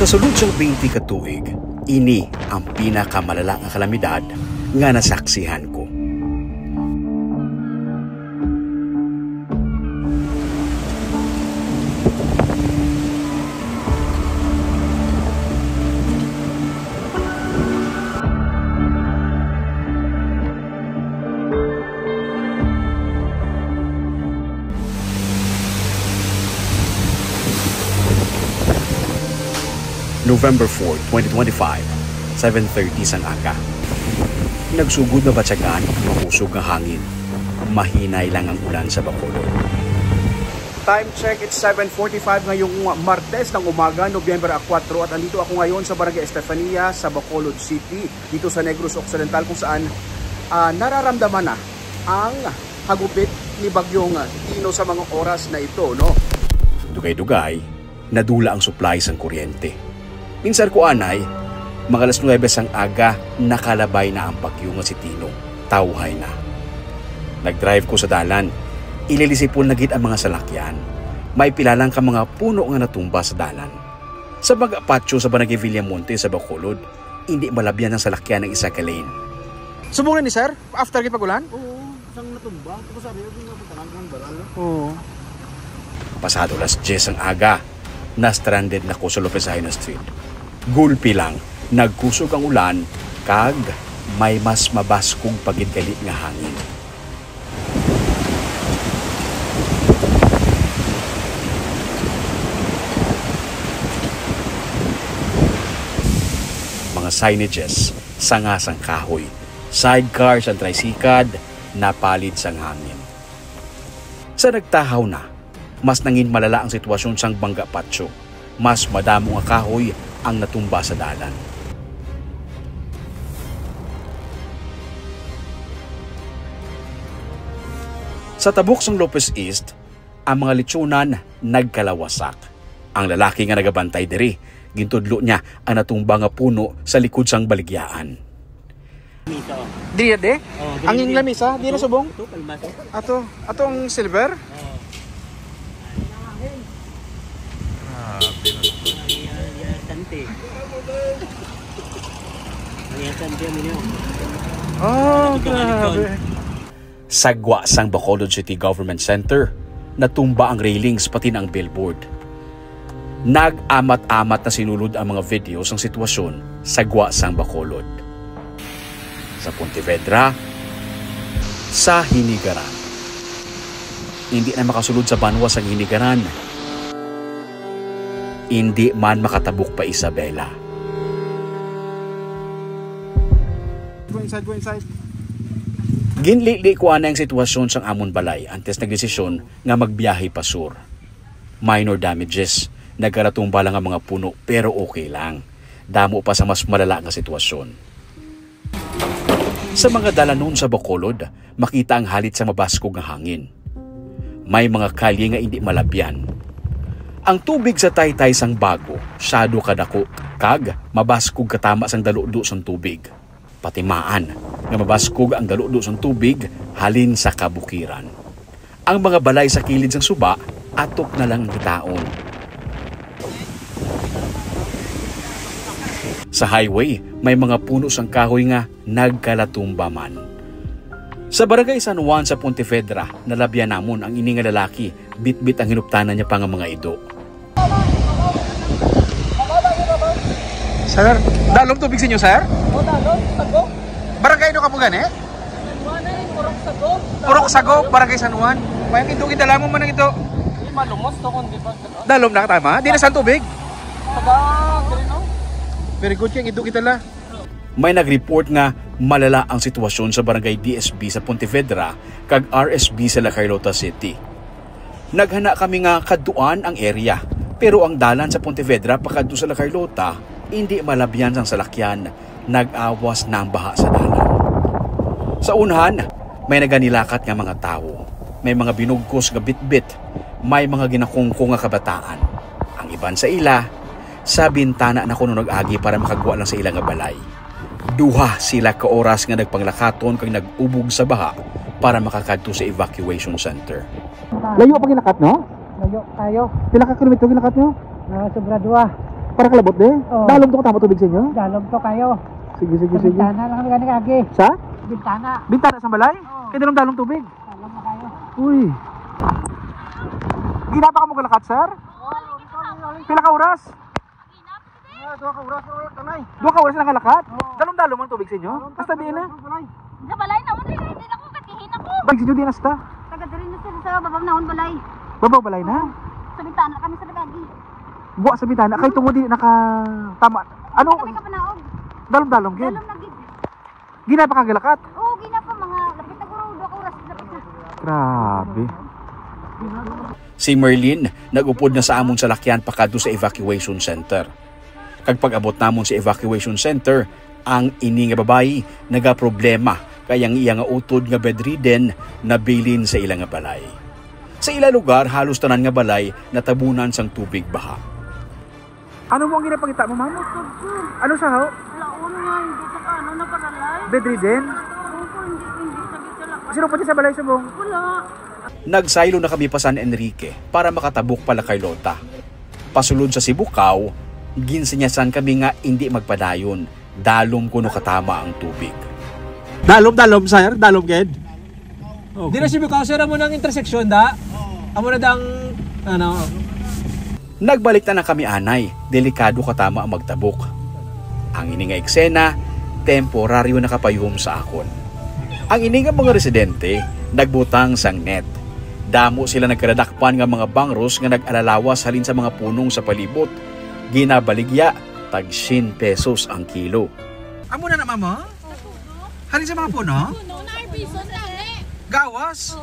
Sa sulod siyang 20 ka tuig, ini ang pinakamalala nga kalamidad nga nasaksihan ko. November 4, 2025, 7:30 sang aga. Nagsugod na batyagan ang mahusog nga hangin. Mahinay lang ang ulan sa Bacolod. Time check, it's 7:45 ngayong Martes ng umaga, Nobyember 4, at andito ako ngayon sa Barangay Estefania sa Bacolod City, dito sa Negros Occidental, kung saan nararamdaman na ang hagupit ni Bagyong Tino sa mga oras na ito, no? Dugay-dugay, nadula ang supply sang kuryente. Minsan ko anay, mga alas 9 sang aga, nakalabay na ang bagyo nga si Tino. Tawhay na. Nag-drive ko sa dalan. Ililisipon na gid ang mga salakyan. May pilalang ka mga puno nga natumba sa dalan. Sa mga patio sa Barangay Villamonte sa Bacolod, hindi malabyan ng salakyan ng isa ka lane. Subukan ni sir, after kay pagulan? Oo, isang natumba. Tapos sabi ko, napuntahan baral. Oo. Pasado alas 10 ang aga, na-stranded na ko sa Lopez Haina Street. Gulpi lang, nagkusog ang ulan, kag may mas mabaskog pagidgali nga hangin. Mga signages, sangasang kahoy, sidecars ang tricycad, napalid sang hangin. Sa nagtahaw na, mas nangin malala ang sitwasyon sang Bangga Patio. Mas madamo nga kahoy ang natumba sa dalan. Sa tabok sang Lopez East, ang mga litsunan nagkalawasak. Ang lalaki nga nagabantay diri, gintudlo niya ang natumba nga puno sa likod sang baligyaan. Di de? Ang ing lamisa, di na subong? Ato ang silver? Oh, grabe. Sagwa sang Bacolod City Government Center, natumba ang railings pati ng billboard. Nag-amat-amat na sinulod ang mga videos ng sitwasyon sagwa sang Bacolod. Sa Pontevedra, sa Hinigaran. Hindi na makasulod sa banwas ang Hinigaran. Hindi man makatabok pa Isabela. Go inside. Ginlili ko ana ang sitwasyon sang amon balay antes nagdesisyon nga magbiyahe pa sur. Minor damages, nagkaratumba lang ang mga puno pero okay lang. Damo pa sa mas malala nga sitwasyon. Sa mga dalanon sa Bacolod, makita ang halit sa mabaskog nga hangin. May mga kalye nga hindi malabyan. Ang tubig sa taytay sang bago, syado kadako, kag mabaskog katama sang daludo sang tubig. Patimaan nga mabaskog ang daludo sang tubig halin sa kabukiran. Ang mga balay sa kilid sang suba, atok na lang gitaon. Sa highway, may mga puno sang kahoy nga nagkalatumba man. Sa Barangay San Juan sa Pontevedra, nalabyan namon ang ini nga lalaki, bit-bit ang hinuptanan niya pa nga mga ido. Sir, dalom tubig sa inyo, sir? O, dalom, sagop. Barangay no ka po gani? Purok Sagop, Barangay San Juan. May ito kita mo man ito. Di malumos to kung di ba? Dalom na tama? Di na saan tubig? Taga, no? Very good yung ito kita la. May nag-report nga malala ang sitwasyon sa Barangay DSB sa Pontevedra kag RSB sa La Carlota City. Naghana kami nga kaduan ang area, pero ang dalan sa Pontevedra pakadto sa La Carlota hindi malabyan sang salakyan, nag-awas na ang baha sa dalan. Sa unahan, may naganilakat nga mga tao. May mga binugkos nga bitbit, may mga ginakungkong nga kabataan. Ang iban sa ila, sa bintana na kuno nag-agi para makagwa lang sa ilang nga balay. Duha sila ka oras nga nagpanglakaton kag nag-ubog sa baha para makakadto sa evacuation center. Layo pa ginakat no? Layo tayo. Pila ka kilometro ginakat nyo? Sobra 2. Para kalabot de? Oo. Dalom to katama tubig sa inyo? Dalog to kayo. Sige, sige, Sa sige. bintana lang kami ganagagi. Sa? Bintana. Bintana sa balay? Oo. Kaya dalom tubig? Dalog na kayo. Uy. Ginapa ka mo kalakat, sir? Pila ka oras? Dua ka oras lang kalakat? Dalom-dalom ang tubig sa inyo? Basta di na. Sa balay na mo, hindi na ko katihin ako. Bag sa inyo di na sta. Taga din na sila sa babam nahon balay. Babaw balay na. Sa bintana kami sa nagagi. Buwa sa bintana. Kay tungo di naka... Tama. Ano? Kami ka panaog. Dalom-dalom, Gid. Dalom na gid. Ginapa ka kalakat? Oo, gina pa mga lapit na guro, 2 oras lapit na. Grabe. Si Merlin nagupod na sa amon salakyan pakadto sa evacuation center. Kag pag-abot namon sa evacuation center, ang ini nga babayi nagaproblema kayang iya nga utod nga bedridden nabilin sa ilang nga balay. Sa ilang lugar halos tanan nga balay natabunan sang tubig baha. Ano mo ang ginapakita mo, ma'am? Ano sa ho? Laon nga, hindi sa ano na paralay. Bedridden? Oo, hindi sabit sa lakas. Sino pati sa balay subong? Wala. Nagsaylo na kami pa San Enrique para makatabok pala kay Lota. Pasulod sa Sibukaw, ginsinyasan kami nga hindi magpadayon. Dalom kuno katama ang tubig. Dalom, sir. Dalom, Ged. Okay. Di na si Bukaw, sir, mo ng intersection, da? Amo na dang, ano? Nagbalik na kami anay, delikado katama ang magtabok. Ang ini nga eksena, temporaryo nakapayuhom sa akon. Ang ini nga mga residente, nagbutang sang net. Damo sila nagkaradakpan nga mga bangros nga nag-alalawas halin sa mga punong sa palibot. Ginabaligya, tag 100 pesos ang kilo. Amo na naman mo? Halin sa mga puno? No, na piso na Gawas?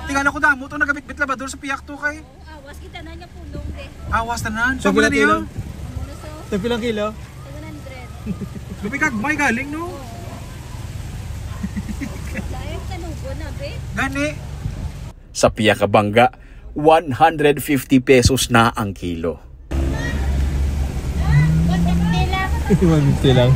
Tingala ko damo to nagabitbit labador sa piyak to kay. awas kita na niya pulong de. Awas tanan. So, So mula pilang kilo? niyo? Muna so, Tapilang kilo? 700. Lupikag may galing no. Dahil kanubo na be. Gani. Sa Piyakabanga, 150 pesos na ang kilo. 150 lang.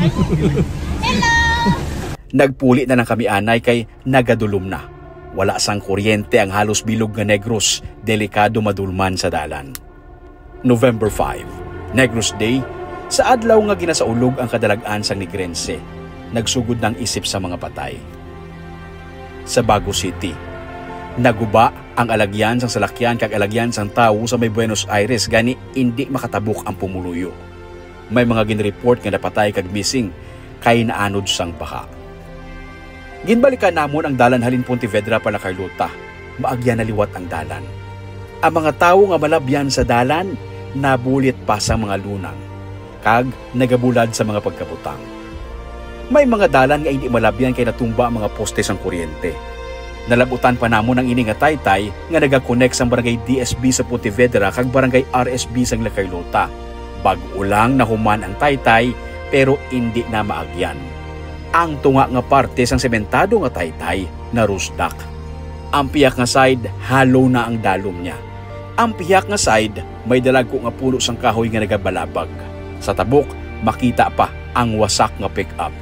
Nagpuli na lang kami anay kay nagadulom na. Wala sang kuryente ang halos bilog nga Negros, delikado madulman sa dalan. November 5, Negros Day, sa adlaw nga ginasaulog ang kadalagan sang Negrense, nagsugod ng isip sa mga patay. Sa Bago City, naguba ang alagyan sang salakyan kag alagyan sang tawo sa may Buenos Aires gani hindi makatabok ang pumuluyo. May mga ginreport nga napatay kag missing kay naanod sang baha. Ginbalikan namon ang dalan halin Pontevedra pala kay Lota. Maagyan na liwat ang dalan. Ang mga tawo nga malabyan sa dalan nabulit pa sa mga lunang kag nagabulad sa mga pagkabutang. May mga dalan nga hindi malabyan kay natumba ang mga poste sang kuryente. Nalabutan pa namon ang ini nga taytay nga nagakonek sa barangay DSB sa Pontevedra kag barangay RSB sa Lacaylota. Bag-o lang nahuman ang taytay pero hindi na maagyan. Ang tunga nga parte sang sementado nga taytay na rusdak. Ang piyak nga side hollow na ang dalom niya. Ang piyak nga side may dalagko nga puno sang kahoy nga nagabalabag. Sa tabok makita pa ang wasak nga pick-up.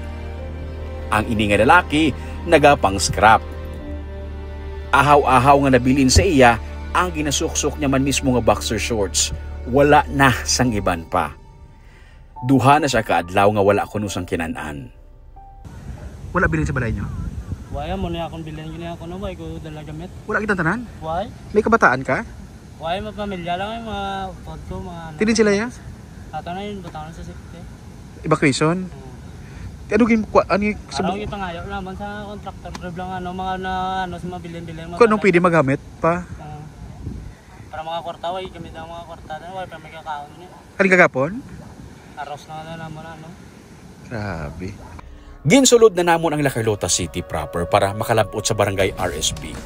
Ang ini nga lalaki nagapang scrap. Ahaw-ahaw nga nabilin sa iya ang ginasuksok niya man mismo nga boxer shorts. Wala na sang iban pa. Duha na siya kaadlaw nga wala kuno sang kinanan. Wala bilin sa balay nyo? Why mo na akong bilhin yun ako no, why ko dala gamit? Wala kitang tanan? Why? May kabataan ka? Why mapamilya lang yung mga pod ko, mga ano. Tilin sila ya? Ato na yun, butangan sa safety. Evacuation? Ano yung Araw yung pangayaw naman sa contractor grab lang ano, mga na ano sa mga bilhin-bilhin. kung anong pwede magamit pa? Para mga kwarta, why gamit ang mga kwarta na, why pa may kakaon niya. Kaling kagapon? Aros na naman ano. Grabe. Ginsulod na namon ang Lacaylota City proper para makalampot sa barangay RSB.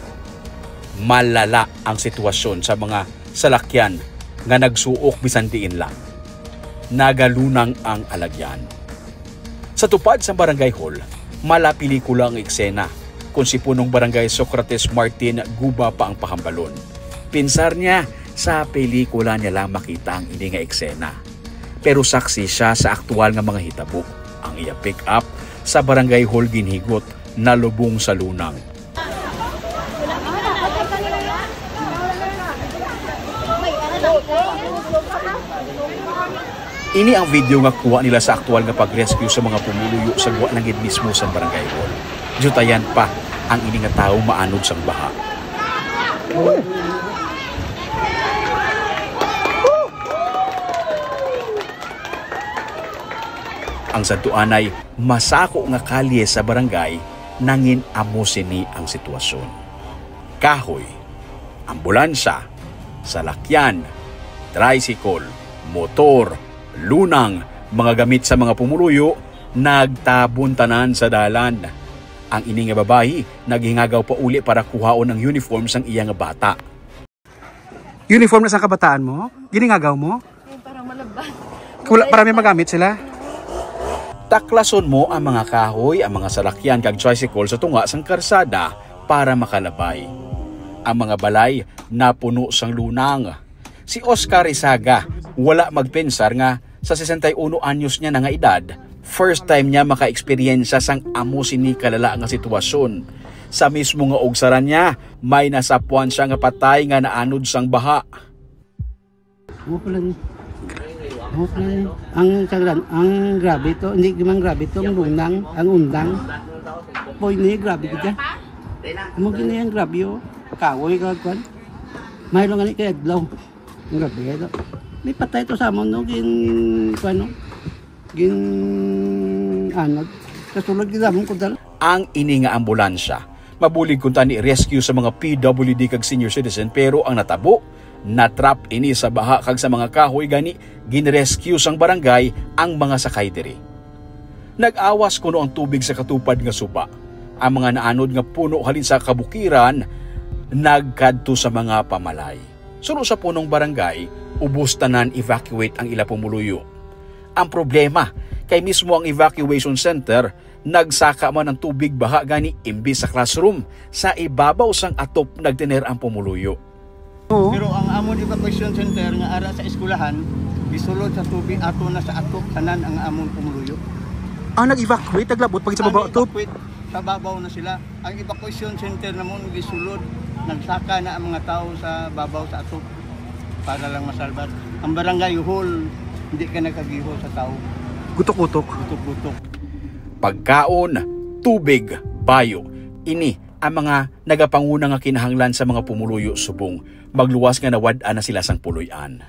Malala ang sitwasyon sa mga salakyan nga nagsuok bisan diin lang. Nagalunang ang alagyan. Sa tupad sa barangay hall, mala pelikula ang eksena kung si punong barangay Socrates Martin guba pa ang pahambalon. Pinsar niya sa pelikula niya lang makita ang ini nga eksena. Pero saksi siya sa aktual nga mga hitabo. Ang iya pick up sa barangay hall ginhigot na lubong sa lunang. Ini ang video nga kuha nila sa aktual nga pag-rescue sa mga pumuluyo sa guwa ng mismo sa barangay hall. Jutayan pa ang ini nga tao maanod sang baha. Ang santuanay masako nga kalye sa barangay nangin amo sini ang sitwasyon. Kahoy, ambulansya, salakyan, tricycle, motor, lunang, mga gamit sa mga pumuluyo, nagtabuntanan sa dalan. Ang ini nga babayi, naghingagaw pa uli para kuhaon ang uniform sang iya nga bata. Uniform na sa kabataan mo? Giningagaw mo? Parang malabas. Para may magamit sila? Taklason mo ang mga kahoy, ang mga salakyan kag tricycle sa tunga sang karsada para makalabay. Ang mga balay napuno sang lunang. Si Oscar Isaga, wala magpensar nga sa 61 anyos niya na nga edad, first time niya maka-experiensya sang amo sini kalala nga sitwasyon. Sa mismo nga ugsaran niya, may nasapuan siya nga patay nga naanod sang baha. Ang grabe to, hindi naman grabe to, ang lunang, ang undang. Boy ni grabe kita. Mo gini ang grabe yo. Kawoy kagwan. Mayroon nga ni kay adlaw. Ang grabe ito. May patay to sa amon no gin ano. Gin anod. Kasulod kita mong kudal. Ang ini nga ambulansya, mabulig kunta ni rescue sa mga PWD kag senior citizen, pero ang natabo, natrap ini sa baha kag sa mga kahoy gani ginrescue sang barangay ang mga sakay diri. Nag-awas kuno ang tubig sa katupad nga suba. Ang mga naanod nga puno halin sa kabukiran nagkadto sa mga pamalay. Suno sa punong barangay, ubos tanan evacuate ang ila pumuluyo. Ang problema kay mismo ang evacuation center nagsaka man ng tubig baha gani imbis sa classroom, sa ibabaw sang atop nagtener ang pumuluyo. Pero ang amon evacuation center nga ara sa eskwelahan gisulod sa tubig ato na sa atop tanan ang amon pumuluyo. Ang nag-evacuate, naglabot pag sa babaw to? Sa babaw na sila. Ang evacuation center namon gisulod, nagsaka na ang mga tao sa babaw sa atop para lang masalbat. Ang barangay hall hindi ka nagkagiho sa tao. Gutok-gutok. Gutok-gutok. Pagkaon, tubig, bayo, ini ang mga nagapanguna nga kinahanglan sa mga pumuluyo subong magluwas nga nawad-an na sila sang puloy-an.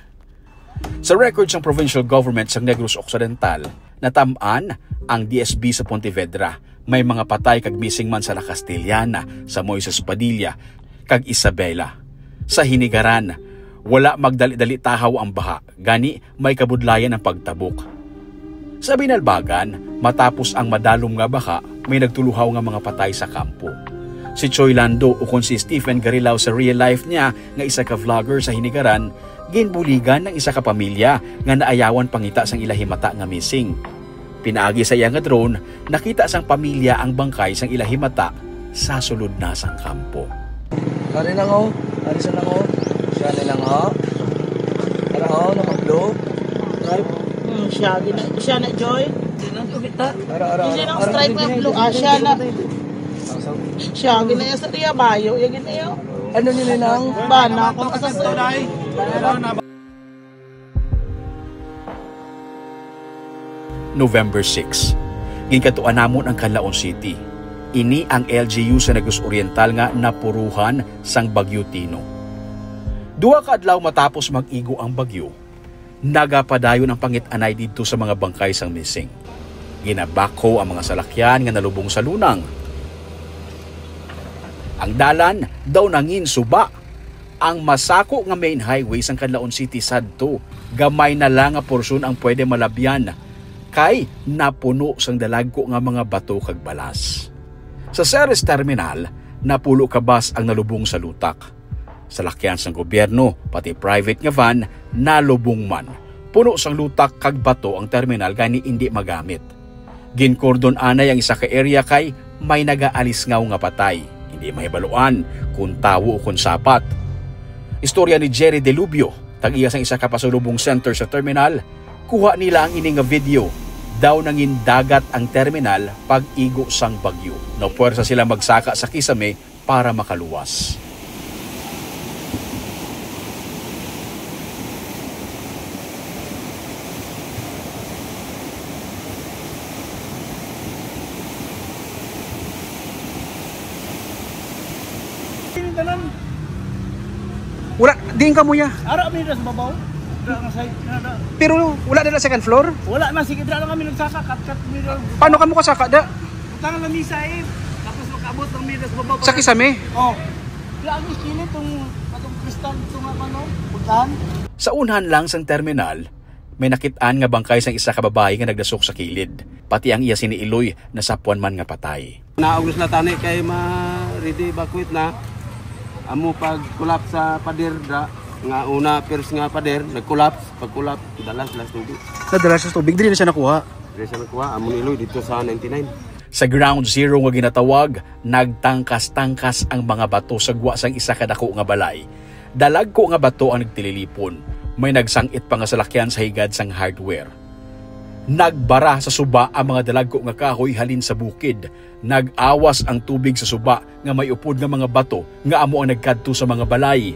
Sa records ng provincial government sa Negros Occidental, natam-an ang DSB sa Pontevedra. May mga patay kag missing man sa La Castellana, sa Moises Padilla, kag Isabela. Sa Hinigaran, wala magdali-dali tahaw ang baha, gani may kabudlayan ang pagtabok. Sa Binalbagan, matapos ang madalom nga baha, may nagtuluhaw nga mga patay sa kampo. Si Choi Lando ukon si Stephen Garilao sa real life niya nga isa ka vlogger sa Hinigaran, ginbuligan ng isa ka pamilya nga naayawan pangita sang ilahimata nga missing. Pinaagi sa iya nga drone, nakita sang pamilya ang bangkay sang ilahimata sa sulod na sang kampo. Ari lang ho, ari sa lang ho. Siya nilang ho. Para ho, nakablo. Siya na Joy. Ara. Siya na stripe nga blue. Siya na. Siya ginaya sa tiya bayo, ya ginaya. Ano nila lang? Bana kung kasasulay. November 6. Ginkatuan namon ang Canlaon City. Ini ang LGU sa Negros Oriental nga napuruhan sang Bagyo Tino. Duha ka adlaw matapos mag-igo ang bagyo, nagapadayon ang pangit-anay dito sa mga bangkay sang missing. Ginabako ang mga salakyan nga nalubong sa lunang. Ang dalan daw nangin suba. Ang masako nga main highway sang Canlaon City sadto, gamay na lang nga porsyon ang pwede malabyan kay napuno sang dalagko nga mga bato kag balas. Sa Ceres Terminal, napulo ka bus ang nalubong sa lutak. Salakyan sang gobyerno, pati private nga van, nalubong man. Puno sang lutak kag bato ang terminal gani hindi magamit. Ginkordon anay ang isa ka area kay may nagaalis ngaw nga patay. Hindi mahibaluan kung tawo o kung sapat. Istorya ni Jerry Delubio, tag-iya sang isa ka pasulubong center sa terminal, kuha nila ang ini nga video. Daw nangin dagat ang terminal pag-igo sang bagyo. Napuwersa sila magsaka sa kisame para makaluwas. tanan. Wala, diin ka mo ya. Ara mi sa babaw. Dra nga side na. Pero wala na second floor. Wala man sige dra lang kami nagsaka kat mi. Paano ka mo kasaka da? Tangan lang misa tapos makabot ng mi sa babaw. Sa kisame. Oh. Dra ang iskilid tong atong kristal tong ano, putan. Sa unhan lang sang terminal, may nakitaan nga bangkay sang isa ka babae nga nagdasok sa kilid. Pati ang iya sini Iloy na sapuan man nga patay. Naugos na tani kay ma-ready evacuate na. Amo pag collapse sa pader da nga una first nga pader nag-collapse, pag-collapse dalas tubig. Nadala sa tubig, dili na siya nakuha. Dili siya nakuha, amo ni Iloy dito sa 99. Sa ground zero nga ginatawag, nagtangkas-tangkas ang mga bato sa guwa sang isa ka dako nga balay. Dalag ko nga bato ang nagtililipon. May nagsangit pa nga salakyan sa higad sang hardware. Nagbara sa suba ang mga dalagko nga kahoy halin sa bukid. Nag-awas ang tubig sa suba nga may upod nga mga bato nga amo ang nagkadto sa mga balay.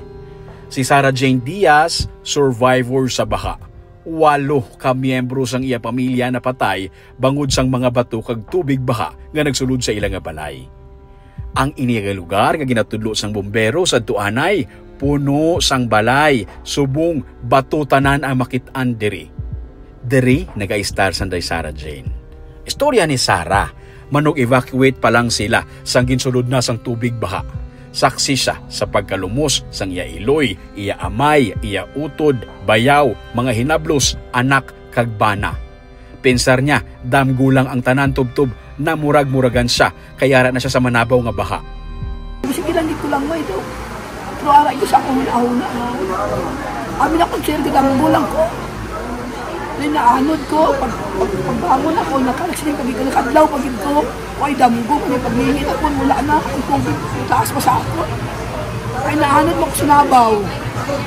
Si Sarah Jane Diaz, survivor sa baha. 8 ka miyembro sang iya pamilya na patay bangod sang mga bato kag tubig baha nga nagsulod sa ilang nga balay. Ang iniya lugar nga ginatudlo sang bombero sa Tuanay, puno sang balay, subong bato tanan ang makit-an diri. Diri nag-a-star sanday Sarah Jane. Istorya ni Sarah, manog evacuate pa lang sila sang ginsulod na sang tubig baha. Saksi siya sa pagkalumos sang iya Iloy, iya amay, iya utod, bayaw, mga hinablos, anak kag bana. Pensar niya, damgulang ang tanan tubtob na murag-muragan siya, kaya na siya sa manabaw nga baha. Sige lang dito lang mo ito. Pero ara ito sa akong ahuna. Amin ako sir, damgulang ko. Naanod ko, pagbangon ako, nakalaksinig pag ito, nakadlaw pag ito, ay damgo, may paglingit ako, wala na, ang tubig, taas pa sa ako. Ay naanod mo ako sa Nabaw.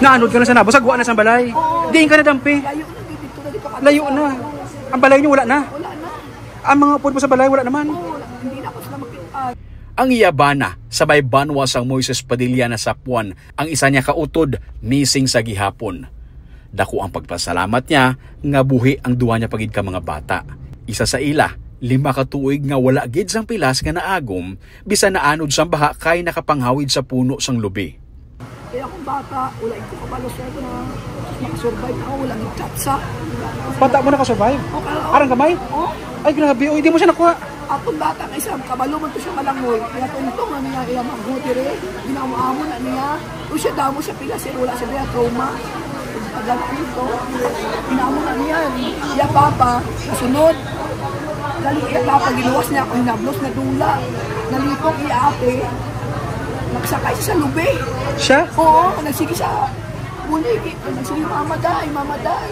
Naanod ka na sa Nabaw, sagwa na sa balay. Diin ka na dampi. Layo na, dito na, di pa Layo na. Ang balay niyo wala na. Wala na. Ang mga upod mo sa balay wala naman. Wala, hindi na ako sila makitaan. Ang iyabana, sabay banwa sang Moises Padilla na sapuan, ang isa niya kautod, missing sa gihapon. Dako ang pagpasalamat niya nga buhi ang duwa niya pagid ka mga bata. Isa sa ila, 5 ka tuig nga wala gid sang pilas nga naagom bisan naanod sang baha kay nakapanghawid sa puno sang lubi. Kaya akong bata, wala ito kabalo siya na makasurvive ako, wala gid katsa. Bata mo nakasurvive? Arang kamay? Oh. Ay grabe, hindi mo siya nakuha. Atong bata kay isang kabalo man to siya malangoy. Kaya tungtong na niya iya maghuti rin. Ginaamo na niya. O siya damo siya pilas, wala siya biya trauma. Pagdating ito, inaamo na niya. Iya papa, nasunod. Dali iya papa, giluwas niya ako hinablos na dula. Nalipok iya ate. Nagsakay siya sa lubi. Siya? Oo, nagsige siya. Bulig, nagsige mamaday.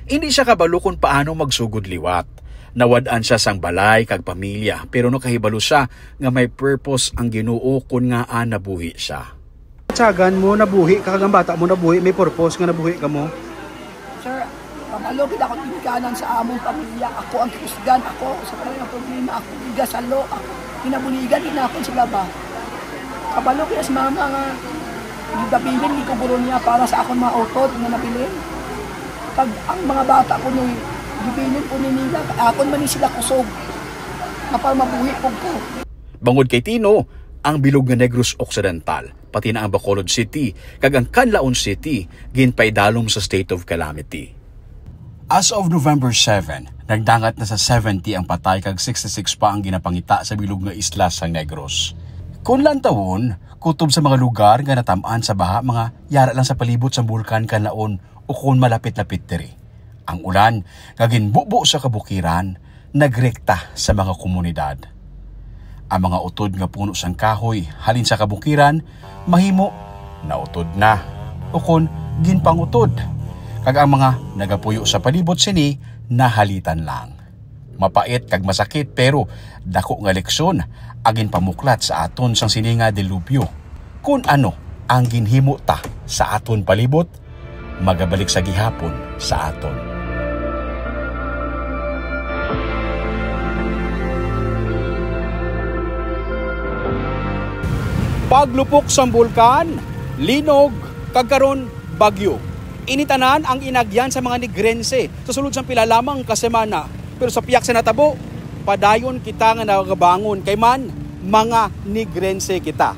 Hindi siya kabalo kung paano magsugod liwat. Nawadaan siya sang balay kag pamilya pero no kahibalo siya nga may purpose ang Ginoo kun nga nabuhi siya. Tsagan mo nabuhi, kakagang bata mo nabuhi, may purpose nga nabuhi ka mo. Sir, kabalo kita ako pinikanan sa among pamilya. Ako ang kusgan, ako sa kanilang problema, ako igasalo, ako pinabuligan din ako sila ba. Kabalo kaya sa mama nga gabilin ni kuburo niya para sa akong mga utod na nabilin. Pag ang mga bata ko nung gibilin po nila, akon man sila kusog. Kapag mabuhi ko. Bangod kay Tino, ang bilog nga Negros Occidental, pati na ang Bacolod City, kag ang Canlaon City, ginpaidalom sa state of calamity. As of November 7, nagdangat na sa 70 ang patay kag 66 pa ang ginapangita sa bilog nga isla sa Negros. Kung lang tawon, kutob sa mga lugar nga natamaan sa baha, mga yara lang sa palibot sa bulkan Canlaon o kung malapit-lapit diri. Ang ulan, kaginbubo sa kabukiran, nagrekta sa mga komunidad. Ang mga utod nga puno sang kahoy halin sa kabukiran, mahimo nautod na o kon ginpangutod. Kag ang mga nagapuyo sa palibot sini, nahalitan lang. Mapait kag masakit pero dako nga leksyon agin pamuklat sa aton sang sininga delubyo. Kung ano ang ginhimo ta sa aton palibot, magabalik sa gihapon sa aton. Paglupok sa bulkan, linog, kagkaron, bagyo. Initanan ang inagyan sa mga Negrense sa sulod sang pila lamang kasemana. Pero sa piyak sa natabo, padayon kita nga nagabangon kay man mga Negrense kita.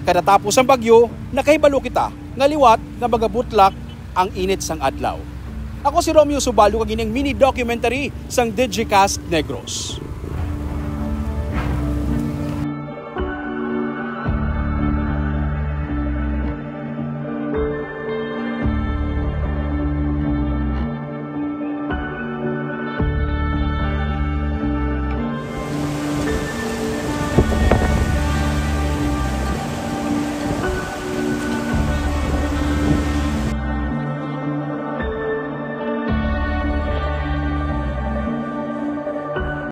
Kada tapos ang bagyo, nakahibalo kita nga liwat nga magabutlak ang init sang adlaw. Ako si Romeo Subalo kag ining mini documentary sang Digicast Negros.